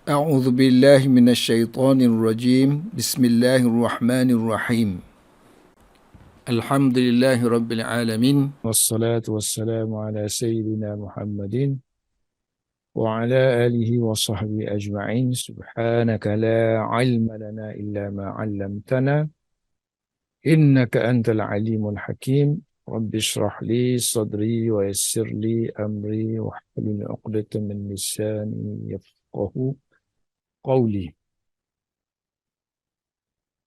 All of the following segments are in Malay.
أعوذ بالله من الشيطان الرجيم بسم الله الرحمن الرحيم الحمد لله رب العالمين والصلاة والسلام على سيدنا محمد وعلى آله وصحبه أجمعين سبحانك لا علم لنا إلا ما علمتنا إنك أنت العليم الحكيم رب اشرح لي صدري ويسر لي أمري واحلل عقدة من لساني يفقه قولي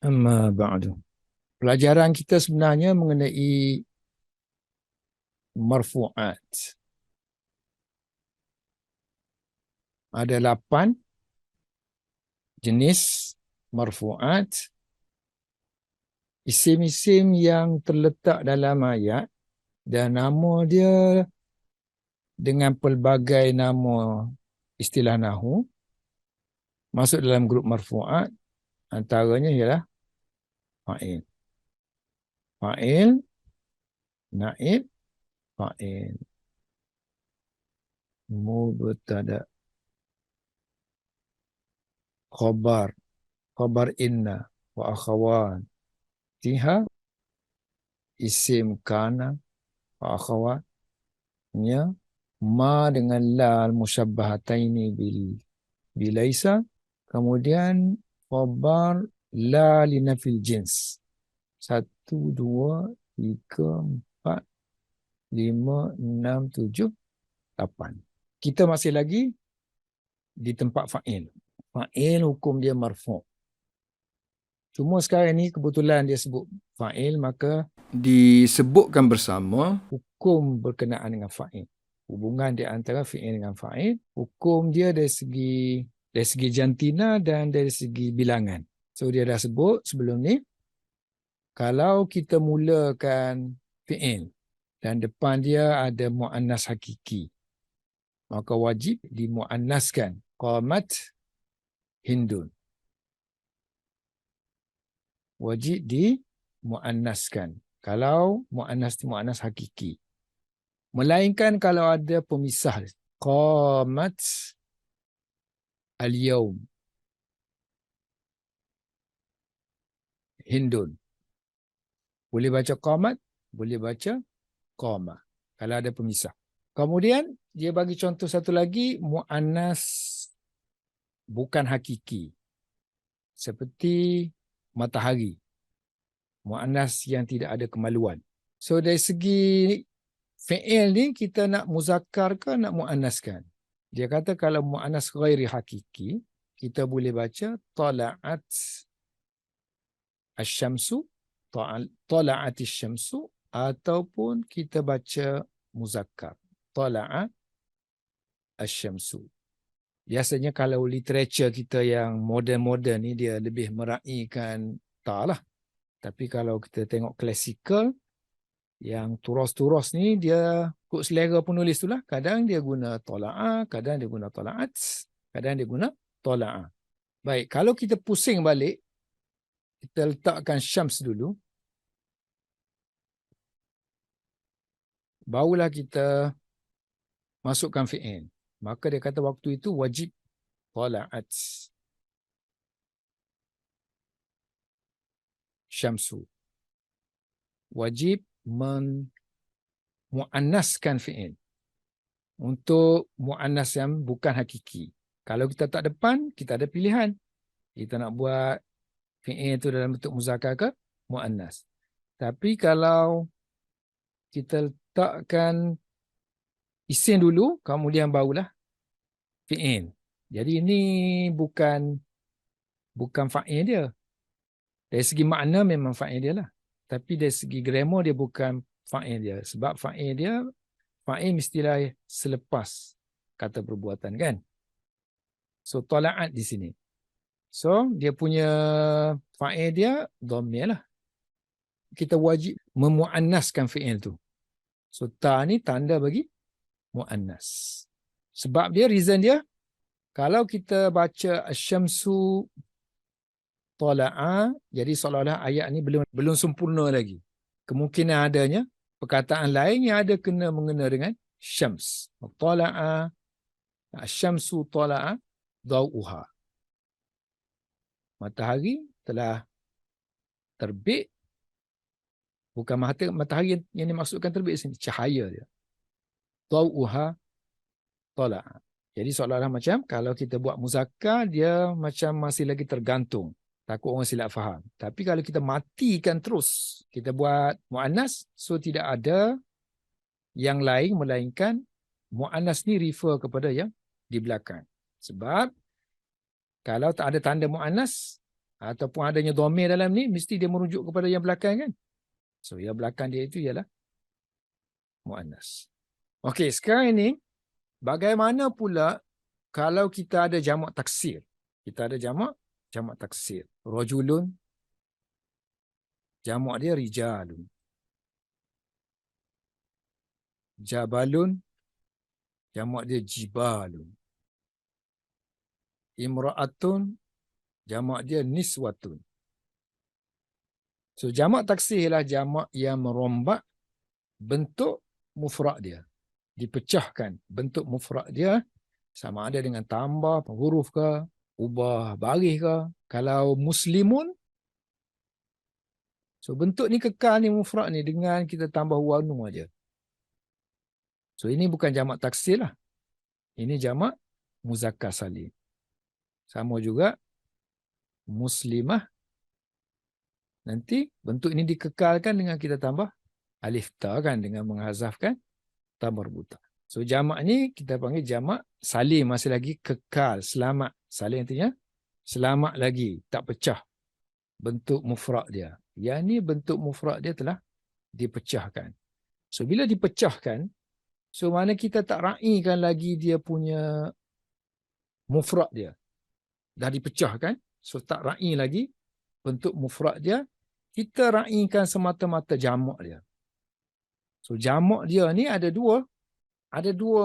أما بعد. Pelajaran kita sebenarnya mengenai marfu'at. Ada 8 jenis marfu'at. Isim-isim yang terletak dalam ayat dan nama dia dengan pelbagai nama istilah nahu masuk dalam grup marfu'at. Antaranya ialah fa'il. Fa'il, naib, fa'il. Mubtada, khabar, khabar inna wa akhawan. Tiha, isim kana wa akhawatnya. Ma dengan la al-musyabbahataini bilaisa. Kemudian khabar la linafil jins. 1, 2, 3, 4, 5, 6, 7, 8. Kita masih lagi di tempat fa'il. Fa'il hukum dia marfu'. Cuma sekarang ni kebetulan dia sebut fa'il, maka disebutkan bersama hukum berkenaan dengan fa'il. Hubungan di antara fi'il dengan fa'il, hukum dia dari segi jantina dan dari segi bilangan. So dia dah sebut sebelum ni, kalau kita mulakan fi'il dan depan dia ada mu'annas hakiki, maka wajib dimu'annaskan. Qamat Hindun. Wajib dimu'annaskan. Kalau mu'annas itu mu'annas hakiki. Melainkan kalau ada pemisah. Qamat al-yawm Hindun. Boleh baca qamat, boleh baca qama. Kalau ada pemisah. Kemudian dia bagi contoh satu lagi, mu'annas bukan hakiki. Seperti matahari. Mu'annas yang tidak ada kemaluan. So dari segi fi'il ni kita nak muzakkar ke nak mu'annaskan? Dia kata kalau mu'annas ghairi hakiki, kita boleh baca tala'at asy-syamsu, tala'at asy-syamsu, ataupun kita baca muzakkar. Tala'a asy-syamsu. Biasanya kalau literature kita yang moden-moden ni dia lebih meraihkan ta lah. Tapi kalau kita tengok klasikal, yang turos-turos ni dia ikut selera penulis tu lah. Kadang dia guna tala'a, kadang dia guna tala'at, kadang dia guna tala'a. Baik, kalau kita pusing balik, kita letakkan syams dulu, barulah kita masukkan fi'il. Maka dia kata waktu itu wajib tala'at syamsu. Wajib muannaskan fi'il. Untuk muannas yang bukan hakiki. Kalau kita tak depan, kita ada pilihan. Kita nak buat fi'il itu dalam bentuk muzakkar ke muannas. Tapi kalau kita letakkan isim dulu, kemudian barulah fi'il. Jadi ini bukan fa'il dia. Dari segi makna memang fa'il dia lah. Tapi dari segi grammar dia bukan fa'il dia. Sebab fa'il dia, fa'il mestilah selepas kata perbuatan kan. So tala'at di sini. So dia punya fa'il dia dhamir lah. Kita wajib memuannaskan fi'il tu. So ta ni tanda bagi muannas. Sebab dia, reason dia, kalau kita baca asy-syamsu tala'a, jadi seolah-olah ayat ni belum sempurna lagi. Kemungkinan adanya perkataan lain yang ada mengena dengan syams. Tala'a, asy-syamsu tala'a, Dawuha. Matahari telah terbit. Bukan matahari yang dimaksudkan terbit sini. Cahaya dia. Dawuha tala'a. Jadi seolah-olah macam kalau kita buat muzakkar, dia macam masih lagi tergantung. Takut orang silap faham. Tapi kalau kita matikan terus, kita buat mu'annas, so tidak ada yang lain melainkan mu'annas ni refer kepada yang di belakang. Sebab kalau tak ada tanda mu'annas ataupun adanya dhamir dalam ni, mesti dia merujuk kepada yang belakang kan. So yang belakang dia itu ialah mu'annas. Okey, sekarang ini bagaimana pula kalau kita ada jamak taksir? Kita ada jamak taksir. Rajulun, jamak dia rijalun. Jabalun, jamak dia jibalun. Imra'atun, jamak dia niswatun. So jamak taksir ialah jamak yang merombak bentuk mufrad dia. Dipecahkan bentuk mufrad dia sama ada dengan tambah huruf ke, ubah baris ke. Kalau muslimun, so bentuk ni kekal ni mufrad ni dengan kita tambah wanu aja. So ini bukan jamak taksir lah. Ini jamak muzakkar salim. Sama juga muslimah. Nanti bentuk ini dikekalkan dengan kita tambah alif ta kan, dengan menghazafkan ta marbuta. So jamak ni kita panggil jamak salim, masih lagi kekal, selamat. Salim artinya selamat lagi, tak pecah bentuk mufrad dia. Yang ni bentuk mufrad dia telah dipecahkan. So bila dipecahkan, so mana kita tak raikan lagi dia punya mufrad dia. Dah dipecahkan, so tak rai lagi bentuk mufrad dia, kita raikan semata-mata jamak dia. So jamak dia ni ada dua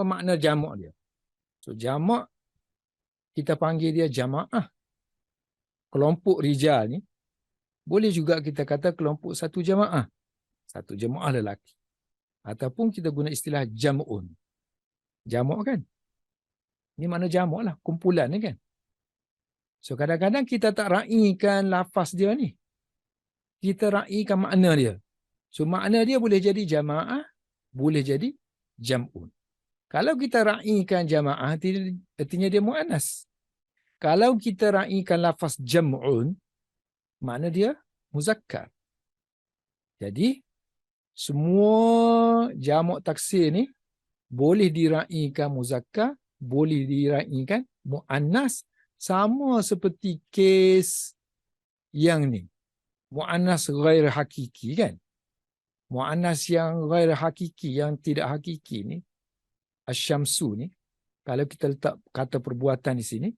makna jamak dia. So jamak kita panggil dia jamaah. Kelompok rijal ni boleh juga kita kata kelompok satu jamaah. Satu jamaah lelaki. Ataupun kita guna istilah jam'un. Jamak kan? Ini makna jamak lah, kumpulan ni kan. So kadang-kadang kita tak raikan lafaz dia ni. Kita raikan makna dia. So makna dia boleh jadi jamaah, boleh jadi jam'un. Kalau kita raikan jamaah, artinya dia mu'annas. Kalau kita raikan lafaz jam'un, makna dia muzakkar. Jadi semua jamak taksir ni boleh diraikan muzakkar, boleh diraikan mu'annas, sama seperti kes yang ni. Mu'annas ghair hakiki kan? Mu'annas yang ghair hakiki, yang tidak hakiki ni, asyamsu ni, kalau kita letak kata perbuatan di sini,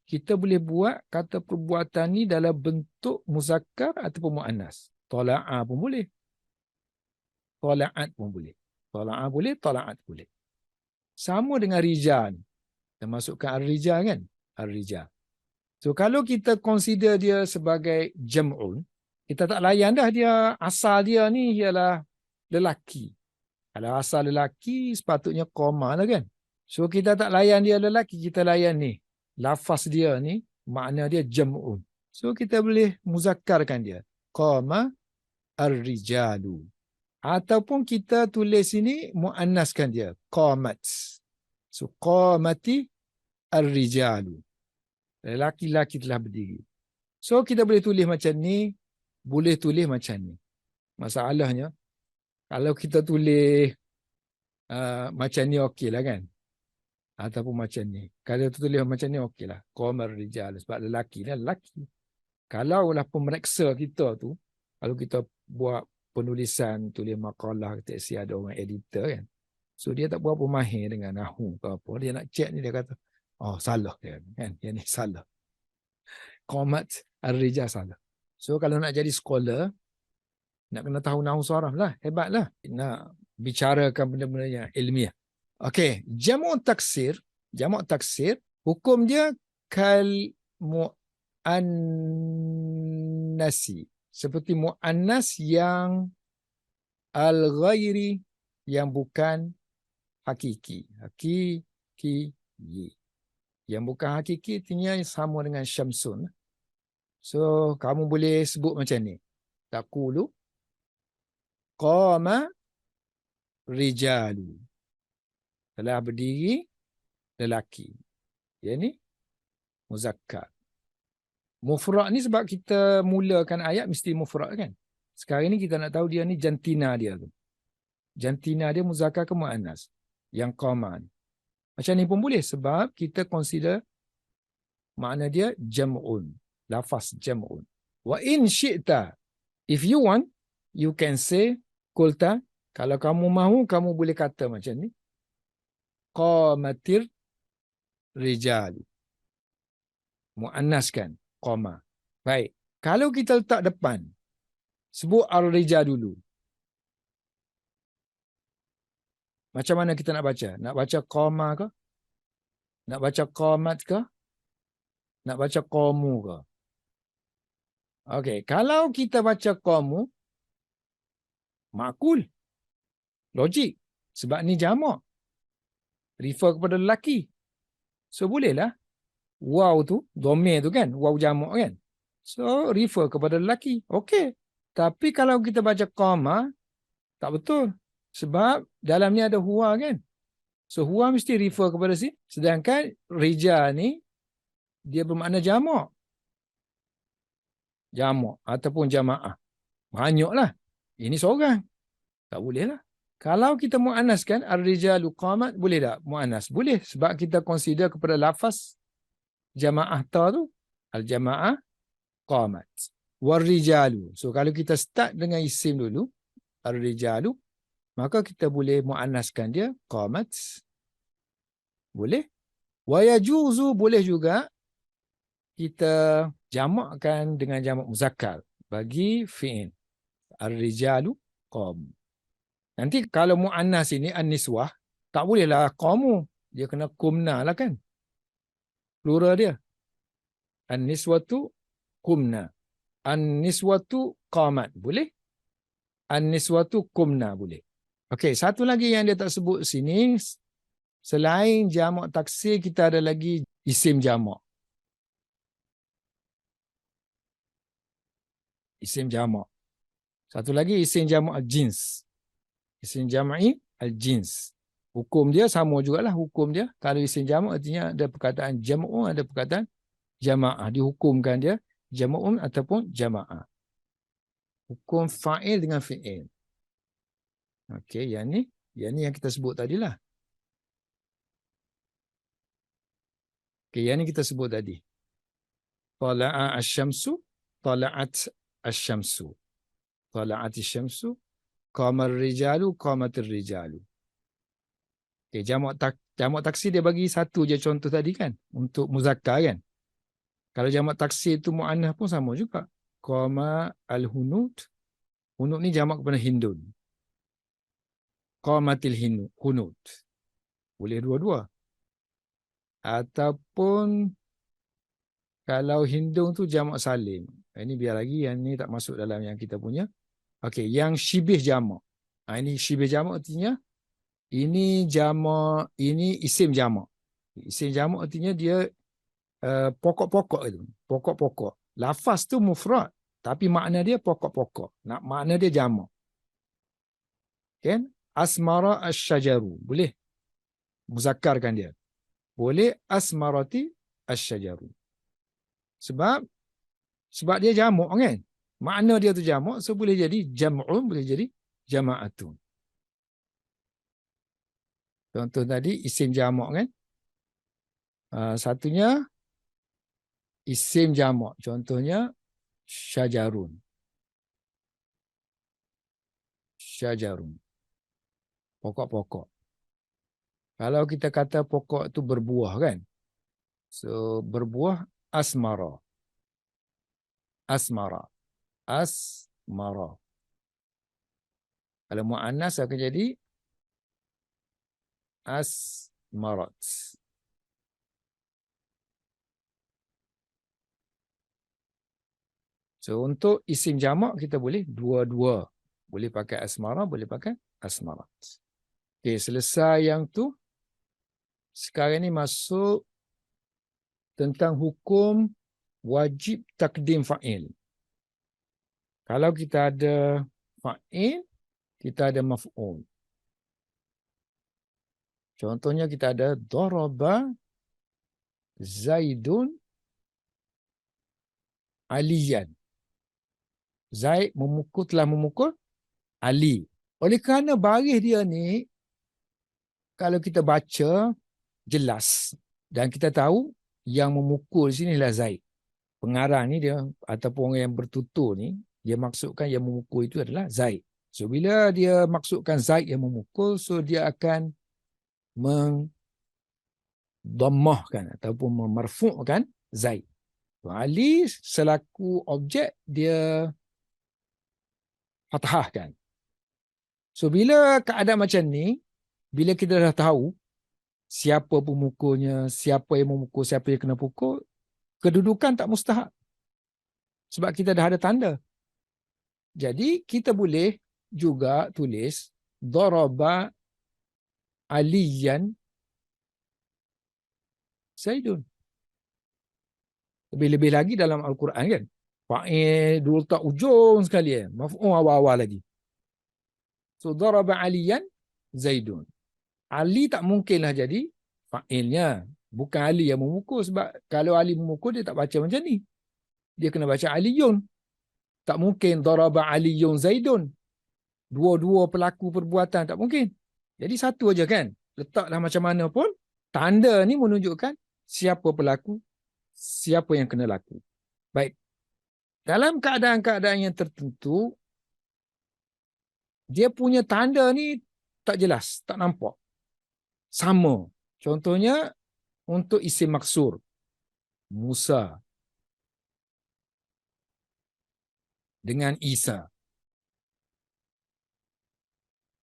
kita boleh buat kata perbuatan ni dalam bentuk muzakkar ataupun mu'annas. Tala'a pun boleh. Tala'at pun boleh. Tala'a boleh, tala'at boleh. Sama dengan rijal. Kita masukkan ar-rijal kan? Ar-rijal. So kalau kita consider dia sebagai jam'un, kita tak layan dah dia, asal dia ni ialah lelaki. Kalau asal lelaki, sepatutnya koma lah kan. So kita tak layan dia lelaki, kita layan ni. Lafaz dia ni, makna dia jam'un. So kita boleh muzakkarkan dia. Qama ar-rijalu. Ataupun kita tulis ini, mu'annaskan dia. Qamat. So qamati ar-rijalu. Lelaki-lelaki telah berdiri. So kita boleh tulis macam ni, boleh tulis macam ni. Masalahnya, kalau kita tulis macam ni okey lah kan. Ataupun macam ni. Kalau kita tulis macam ni okey lah. Qamar rijal. Sebab lelaki ni lelaki. Kalau lah pemeriksa kita tu, kalau kita buat penulisan, tulis makalah, kita isi ada orang editor kan. So dia tak berapa mahir dengan nahu ke apa. Dia nak check ni, dia kata, oh salah dia kan. Yang ni salah. Qamat ar-rijal salah. So kalau nak jadi scholar, nak kena tahu nahu saraf lah. Hebatlah. Nak bicarakan benda-benda yang ilmiah. Okey, jamak taksir, hukum dia kal muannasi. Seperti muannas yang al-ghairi, yang bukan hakiki. Hakiki. Yang bukan hakiki artinya sama dengan syamsun. So, kamu boleh sebut macam ni. Taqulu qama rijalu. Telah berdiri lelaki. Yang ni muzakkar. Mufrad ni sebab kita mulakan ayat mesti mufrad kan. Sekarang ni kita nak tahu dia ni jantina dia tu. Jantina dia muzakkar ke muannas? Yang qama ni. Macam ni pun boleh sebab kita consider makna dia jam'un. Lafaz jam'un. Wa in syi'ta. If you want, you can say qulta. Kalau kamu mahu, kamu boleh kata macam ni. Qamatir rijal. Muannaskan. Qama. Baik. Kalau kita letak depan, sebut ar-rijal dulu. Macam mana kita nak baca? Nak baca qama ke? Nak baca qamat ke? Nak baca qamu ke? Okey, kalau kita baca qamu, makul. Logik. Sebab ni jamak. Refer kepada lelaki. So bolehlah. Waw tu, domir tu kan? Waw jamak kan? So refer kepada lelaki. Okey. Tapi kalau kita baca qama, tak betul. Sebab dalam ni ada huwa kan? So huwa mesti refer kepada si. Sedangkan rijal ni, dia bermakna jamak. Jamak ataupun jamaah. Banyaklah. Ini seorang. Tak boleh lah. Kalau kita muannaskan ar-rijalu qamat, boleh tak muannas? Boleh sebab kita consider kepada lafaz jamaah ta tu al-jamaah qamat. War-rijalu. So kalau kita start dengan isim dulu ar-rijalu, maka kita boleh muannaskan dia qamat. Boleh. Wa yajuzu, boleh juga kita jamakkan dengan jamak muzakkar bagi fi'il. Ar-rijalu qam. Nanti kalau muannas ini an-niswah, tak bolehlah qamu. Dia kena kumna lah kan. Plural dia. An-niswatu kumna. An-niswatu qamat. Boleh? An-niswatu kumna. Boleh. Okey, satu lagi yang dia tak sebut sini, selain jamak taksir, kita ada lagi isim jamak. Isim jamak. Satu lagi isim jamak al-jins. Isim jam'i al-jins. Hukum dia sama jugalah hukum dia. Kalau isim jamak artinya ada perkataan jam'un, ada perkataan jama'ah. Dihukumkan dia jam'un ataupun jama'ah. Hukum fa'il dengan fi'il. Okey, yang ni yang kita sebut tadilah. Okey, yang ni kita sebut tadi. Tala'a asy-syamsu, tala'at asy-syamsu. Tala'at asy-syamsu, qamar rijalu, qamatir rijalu. Okay, jamak taksir dia bagi satu je contoh tadi kan. Untuk muzakkar kan. Kalau jamak taksir tu mu'annah pun sama juga. Qama al-hunud. Hunud ni jamak kepada hindun. Qamatil hunud. Boleh dua-dua. Ataupun kalau hindun tu jamak salim. Ini biar lagi, yang ni tak masuk dalam yang kita punya. Okey, yang syibih jamak. Ini syibih jamak artinya ini jamak, ini isim jamak. Isim jamak artinya dia pokok-pokok itu. Pokok-pokok. Lafaz tu mufrad, tapi makna dia pokok-pokok. Makna dia jamak. Kan? Asmara asy-syajaru. Boleh muzakkarkan dia. Boleh asmarati asy-syajaru. Sebab dia jamak kan? Makna dia tu jamak, so boleh jadi jam'un, boleh jadi jama'atun. Contoh tadi isim jamak kan? Satunya isim jamak. Contohnya syajarun. Syajarun. Pokok-pokok. Kalau kita kata pokok itu berbuah kan? So berbuah asmara. Asmara. Asmara. Kalau mu'annas akan jadi asmarat. So untuk isim jamak kita boleh dua-dua. Boleh pakai asmara, boleh pakai asmarat. Okey, selesai yang tu. Sekarang ni masuk tentang hukum wajib takdim fa'il. Kalau kita ada fa'il, kita ada maf'ul. Contohnya kita ada daraba Zaidun Aliyan. Zaid telah memukul Ali. Oleh kerana baris dia ni, kalau kita baca jelas dan kita tahu yang memukul sini adalah Zaid. Pengarang ni dia ataupun orang yang bertutur ni, dia maksudkan yang memukul itu adalah Zaid. So bila dia maksudkan Zaid yang memukul, so dia akan mengdammahkan ataupun memarfu'kan Zaid. Ali selaku objek dia fathahkan. So bila keadaan macam ni, bila kita dah tahu siapa pemukulnya, siapa yang memukul, siapa yang kena pukul, kedudukan tak mustahak. Sebab kita dah ada tanda. Jadi kita boleh juga tulis daraba Aliyan Zaidun. Lebih-lebih lagi dalam Al-Quran kan. Fa'il dulu tak ujung sekali. Maf'ul awal-awal lagi. So, daraba Aliyan Zaidun. Ali tak mungkinlah jadi fa'ilnya. Bukan Ali yang memukul. Sebab kalau Ali memukul, dia tak baca macam ni. Dia kena baca Aliyun. Tak mungkin daraba Aliyun Zaidun. Dua-dua pelaku perbuatan. Tak mungkin. Jadi satu aja kan. Letaklah macam mana pun. Tanda ni menunjukkan siapa pelaku, siapa yang kena laku. Baik. Dalam keadaan-keadaan yang tertentu, dia punya tanda ni tak jelas, tak nampak. Sama. Contohnya, untuk isim maksur. Musa dengan Isa.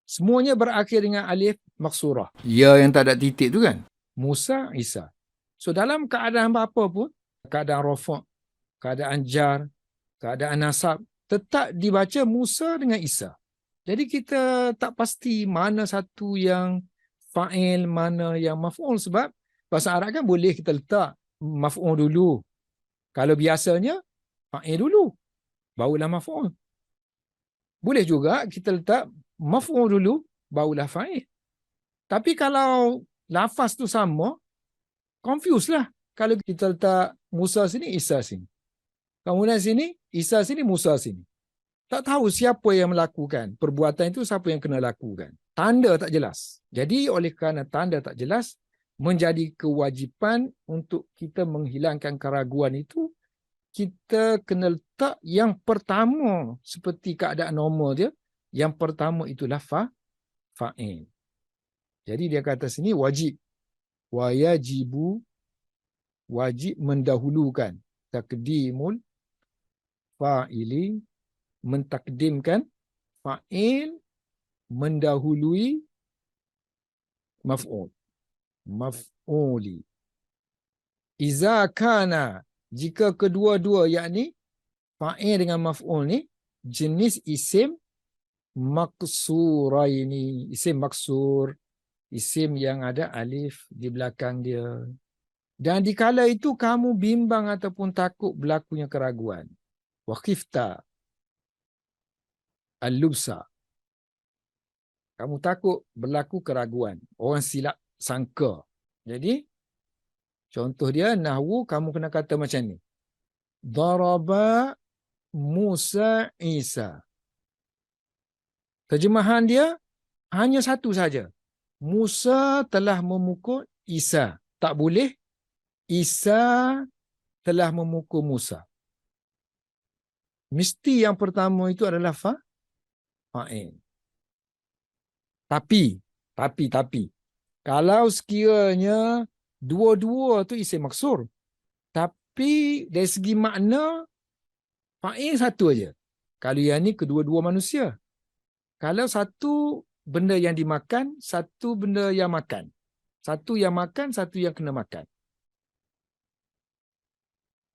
Semuanya berakhir dengan alif maksurah. Ya yang tak ada titik tu kan. Musa, Isa. So dalam keadaan apa pun, keadaan rafa', keadaan jar, keadaan nasab, tetap dibaca Musa dengan Isa. Jadi kita tak pasti mana satu yang fa'il, mana yang maf'ul. Sebab bahasa Arab kan boleh kita letak maf'ul dulu. Kalau biasanya, fa'il dulu. Barulah maf'ul. Boleh juga kita letak maf'ul dulu, barulah fa'il. Tapi kalau lafaz tu sama, confuse lah. Kalau kita letak Musa sini, Isa sini. Kemudian sini, Isa sini, Musa sini. Tak tahu siapa yang melakukan perbuatan itu, siapa yang kena lakukan. Tanda tak jelas. Jadi oleh kerana tanda tak jelas, menjadi kewajipan untuk kita menghilangkan keraguan itu, kita kena letak yang pertama seperti keadaan normal dia. Yang pertama itulah fa'il. Jadi dia kata sini wajib. Wayajibu, wajib mendahulukan. Takdimul fa'ili, mentakdimkan fa'il mendahului maf'ul. Maf'uli. Iza kana, jika kedua-dua yakni fa'il dengan maf'ul ni jenis isim maksuraini, isim maksur, isim yang ada alif di belakang dia. Dan dikala itu kamu bimbang ataupun takut berlakunya keraguan. Wa khifta al-lubsa. Kamu takut berlaku keraguan. Orang silap sangka. Jadi, contoh dia, nahwu kamu kena kata macam ni. Daraba Musa Isa. Terjemahan dia hanya satu saja. Musa telah memukul Isa. Tak boleh. Isa telah memukul Musa. Mesti yang pertama itu adalah fa'il. Tapi, kalau sekiranya dua-dua tu isim maksur, tapi dari segi makna, fa'il satu aja. Kalau yang ni kedua-dua manusia. Kalau satu benda yang dimakan, satu benda yang makan. Satu yang makan, satu yang kena makan.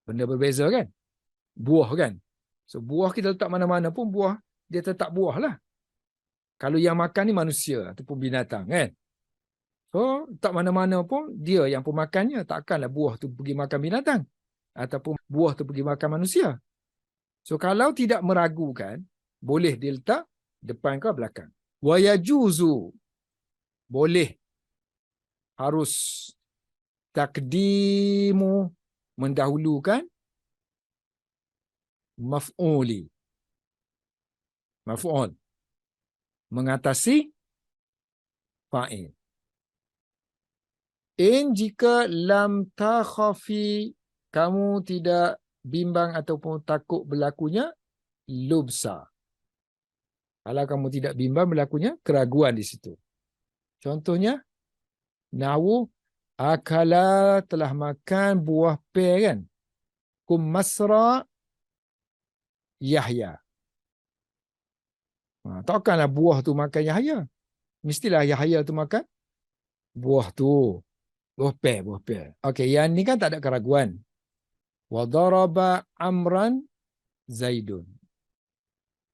Benda berbeza kan? Buah kan? So buah kita letak mana-mana pun buah, dia tetap buah lah. Kalau yang makan ni manusia ataupun binatang kan? So, tak mana-mana pun dia yang pemakannya. Takkanlah buah tu pergi makan binatang. Ataupun buah tu pergi makan manusia. So, kalau tidak meragukan, boleh diletak depan ke belakang. Wa yajuzu. Boleh. Harus takdimu, mendahulukan maf'uli. Maf'ul. Mengatasi fa'il. In jika lam takhafi, kamu tidak bimbang ataupun takut berlakunya lubsa. Kalau kamu tidak bimbang berlakunya keraguan di situ. Contohnya, nahwu akala, telah makan buah pir kan? Kum masra Yahya. Takkanlah buah tu makan Yahya. Mestilah Yahya tu makan buah tu. Buah pir. Okey, yang ni kan tak ada keraguan. Wa daraba amran Zaidun.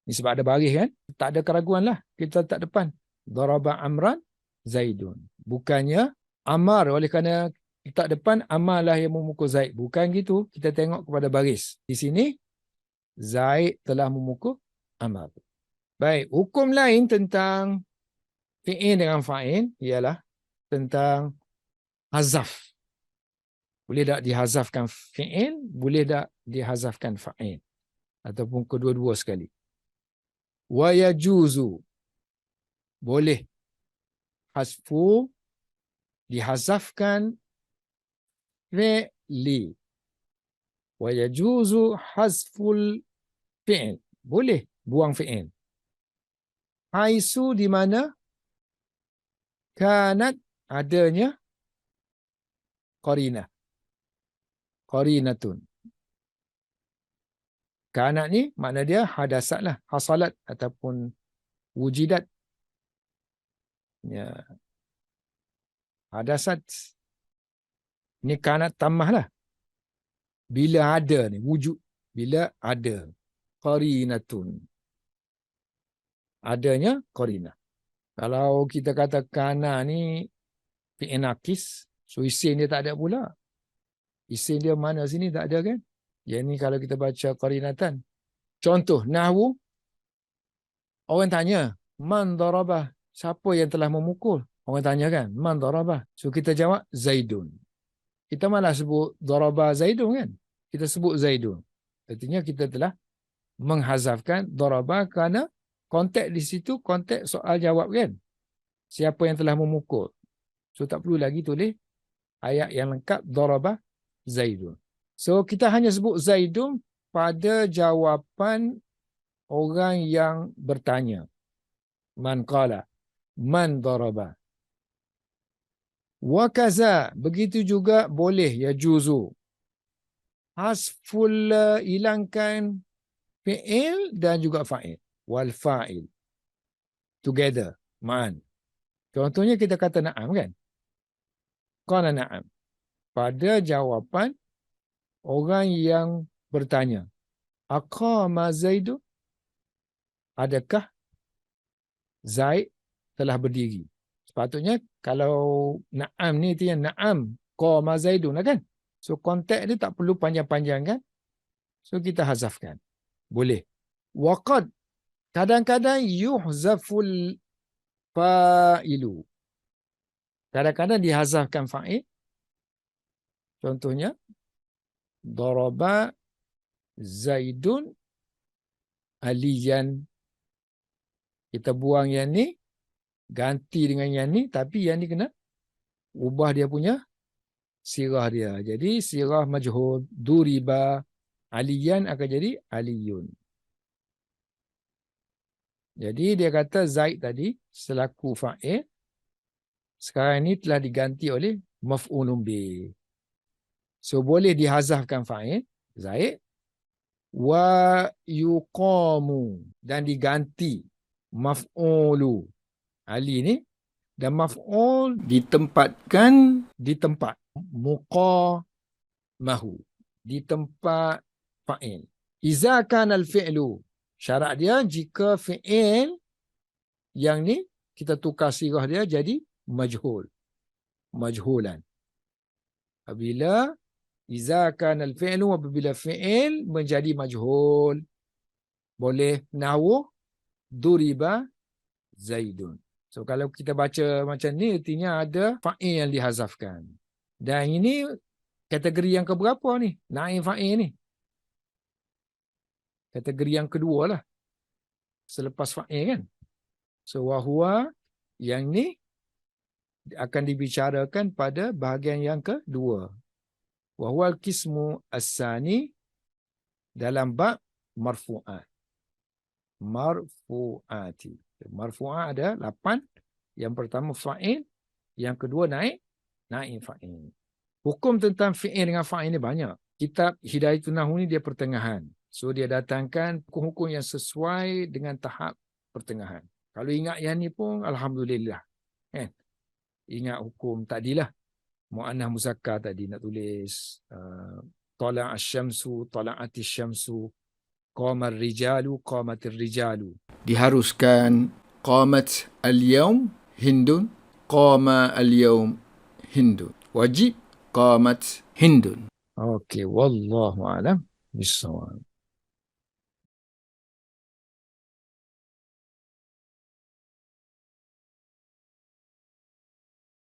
Ni sebab ada baris kan? Tak ada keraguan lah. Kita letak depan. Daraba amran Zaidun. Bukannya Amar, oleh kerana letak depan Amar lah yang memukul Zaid. Bukan gitu. Kita tengok kepada baris. Di sini Zaid telah memukul Amar. Baik, hukum lain tentang fi'il dengan fa'il ialah tentang hazaf. Boleh tak dihazafkan fi'il, boleh tak dihazafkan fa'il. Ataupun kedua-dua sekali. Wa yajuzu. Boleh hasfu dihazafkan fi'li. Wa yajuzu hasful fi'il. Boleh buang fi'il. Haisu di mana kanat adanya qarinah. Qarinatun. Kanat ni makna dia hadasat lah. Hasalat ataupun wujidat. Ya. Hadasat. Ni kanat tamah lah. Bila ada ni, wujud. Bila ada. Qarinatun. Adanya qarinah. Kalau kita kata kana ni fi'il nakis, so isim dia tak ada pula. Isim dia mana sini tak ada kan? Yang ni kalau kita baca qarinatan. Contoh, nahwu. Orang tanya, man darabah? Siapa yang telah memukul? Orang tanya kan, man darabah? So kita jawab, Zaidun. Kita malah sebut darabah Zaidun kan? Kita sebut Zaidun. Artinya kita telah menghazafkan darabah kerana konteks di situ, konteks soal jawab kan? Siapa yang telah memukul? So tak perlu lagi tulis ayat yang lengkap darabah Zaidun. So kita hanya sebut Zaidun pada jawapan orang yang bertanya. Man qala, man darabah. Wa kaza, begitu juga boleh ya juzu. Hasful, hilangkan fi'il dan juga fa'il. Wal fa'il. Together. Man. Contohnya kita kata na'am kan? Qala na'am. Pada jawapan orang yang bertanya. Aqama Zaidu? Adakah Zaid telah berdiri? Sepatutnya kalau na'am ni itu yang na'am. Qama Zaidun lah kan? So konteks dia tak perlu panjang-panjang kan? So kita hazafkan. Boleh. Waqad. Kadang-kadang yuhzaful fa'ilu. Kadang-kadang dihazafkan fa'il. Contohnya, daraba Zaidun aliyan. Kita buang yang ni, ganti dengan yang ni, tapi yang ni kena ubah dia punya sirah dia. Jadi sirah majhul, duriba aliyan akan jadi aliyun. Jadi dia kata Zaid tadi selaku fa'il sekarang ini telah diganti oleh maf'ulun bih. So boleh dihazafkan fa'il Zaid wa yuqamu dan diganti maf'ulu Ali ni dan maf'ul ditempatkan di tempat muqamahu di tempat fa'il. Iza kana al-fi'lu, syarat dia jika fi'il yang ni kita tukar sirah dia jadi majhul. majhulan. Apabila iza kana al-fi'lu, apabila fi'il menjadi majhul, boleh nahwu duriba Zaidun. So kalau kita baca macam ni, artinya ada fa'il yang dihazafkan. Dan ini kategori yang keberapa ni? Naib fa'il ni. Kategori yang kedua lah. Selepas fa'il kan. So wahuwa yang ni akan dibicarakan pada bahagian yang kedua. Wahuwa al-qismu as-sani dalam bab marfu'at. Marfu'ati. Marfu'at ada 8. Yang pertama fa'il, yang kedua naib fa'il. Hukum tentang fi'il dengan fa'il ni banyak. Kitab Hidayatun Nahwu ni dia pertengahan. So dia datangkan hukum-hukum yang sesuai dengan tahap pertengahan. Kalau ingat yang ni pun alhamdulillah. Ingat hukum tadilah. Mu'annah muzakkar tadi nak tulis tala'a asy-syamsu, tala'atis syamsu, qamar rijalu, qamatir rijalu. Diharuskan qamat al-yawm Hindun, qama al-yawm Hindun. Wajib qamat Hindun. Okey, wallahu a'lam bissawab.